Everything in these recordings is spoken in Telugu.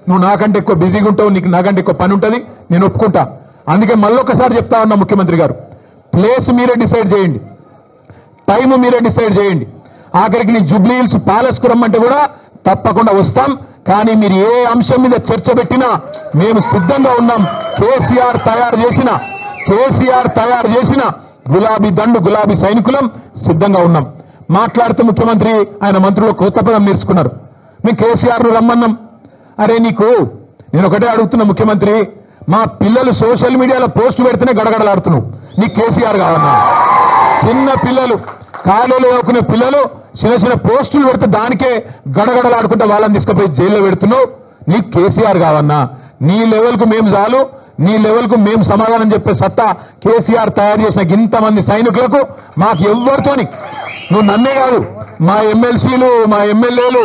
నువ్వు నాకంటే ఎక్కువ బిజీగా ఉంటావు, నీకు నాకంటే ఎక్కువ పని ఉంటుంది, నేను ఒప్పుకుంటా. అందుకే మళ్ళొకసారి చెప్తా ఉన్నా ముఖ్యమంత్రి గారు, ప్లేస్ మీరే డిసైడ్ చేయండి, టైం మీరే డిసైడ్ చేయండి. ఆఖరికి నీ జూబ్లీ హిల్స్ ప్యాలెస్కు రమ్మంటే కూడా తప్పకుండా వస్తాం. కానీ మీరు ఏ అంశం మీద చర్చ పెట్టినా మేము సిద్ధంగా ఉన్నాం. కేసీఆర్ తయారు చేసిన గులాబీ దండు, గులాబీ సైనికులం సిద్ధంగా ఉన్నాం. మాట్లాడుతూ ముఖ్యమంత్రి ఆయన మంత్రులు కొత్త పదం నేర్చుకున్నారు. మేము కేసీఆర్ను రమ్మన్నాం. అరే నీకు నేను ఒకటే అడుగుతున్నా ముఖ్యమంత్రి, మా పిల్లలు సోషల్ మీడియాలో పోస్ట్ పెడితేనే గడగడలాడుతున్నావు, నీకు కేసీఆర్ కావన్నా? చిన్న పిల్లలు, కాలేజీలో చదువుకునే పిల్లలు చిన్న చిన్న పోస్టులు పెడితే దానికే గడగడలాడుకుంటే వాళ్ళని తీసుకుపోయి జైల్లో పెడుతున్నావు, నీకు కేసీఆర్ కావన్నా? నీ లెవెల్కు మేము చాలు, నీ లెవెల్కు మేము సమాధానం చెప్పే సత్తా కేసీఆర్ తయారు చేసిన ఇంతమంది సైనికులకు మాకు ఎవ్వరితోని, నువ్వు నన్నే కాదు, మా ఎమ్మెల్సీలు, మా ఎమ్మెల్యేలు,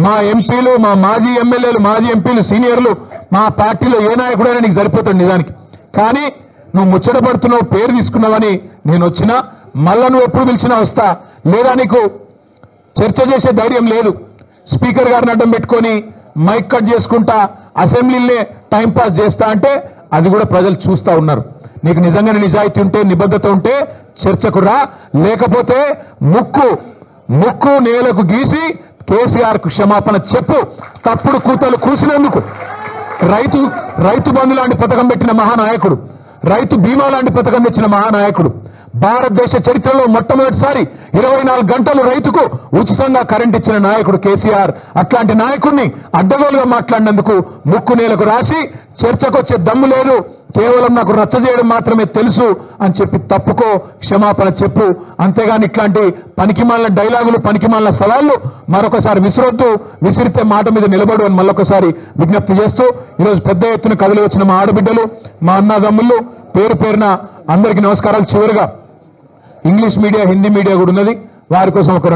మా ఎంపీలు, మా మాజీ ఎమ్మెల్యేలు, మాజీ ఎంపీలు, సీనియర్లు, మా పార్టీలో ఏ నాయకుడైనా నీకు సరిపోతుంది నిజానికి. కానీ నువ్వు ముచ్చటపడుతున్నావు, పేరు తీసుకున్నావని నేను వచ్చినా, మళ్ళా నువ్వు ఎప్పుడు పిలిచినా వస్తా. లేదా నీకు చర్చ చేసే ధైర్యం లేదు, స్పీకర్ గారిని అడ్డం పెట్టుకొని మైక్ కట్ చేసుకుంటా అసెంబ్లీనే టైంపాస్ చేస్తా అంటే అది కూడా ప్రజలు చూస్తూ ఉన్నారు. నీకు నిజంగానే నిజాయితీ ఉంటే, నిబద్ధత ఉంటే చర్చకు రా, లేకపోతే ముక్కు నేలకు గీసి కేసీఆర్కు క్షమాపణ చెప్పు. తప్పుడు కూతలు కూసినందుకు రైతు బంధు లాంటి పథకం పెట్టిన మహానాయకుడు, రైతు బీమా లాంటి పథకం తెచ్చిన మహానాయకుడు, భారతదేశ చరిత్రలో మొట్టమొదటిసారి 24 గంటలు రైతుకు ఉచితంగా కరెంట్ ఇచ్చిన నాయకుడు కేసీఆర్. అట్లాంటి నాయకుడిని అడ్డగోలుగా మాట్లాడినందుకు ముక్కు నేలకు రాసి చర్చకొచ్చే దమ్ము లేదు, కేవలం నాకు రచ్చ చేయడం మాత్రమే తెలుసు అని చెప్పి తప్పుకో, క్షమాపణ చెప్పు. అంతేగాని ఇట్లాంటి పనికిమాలిన డైలాగులు, పనికిమాలిన సవాళ్లు మరొకసారి విసిరొద్దు. విసిరితే మాట మీద నిలబడు అని మళ్ళొకసారి విజ్ఞప్తి చేస్తూ, ఈరోజు పెద్ద ఎత్తున కదిలి వచ్చిన మా ఆడబిడ్డలు, మా అన్నదమ్ముళ్ళు పేరు పేరున అందరికీ నమస్కారాలు. చివరిగా ఇంగ్లీష్ మీడియా, హిందీ మీడియా కూడా ఉన్నది, వారి కోసం ఒక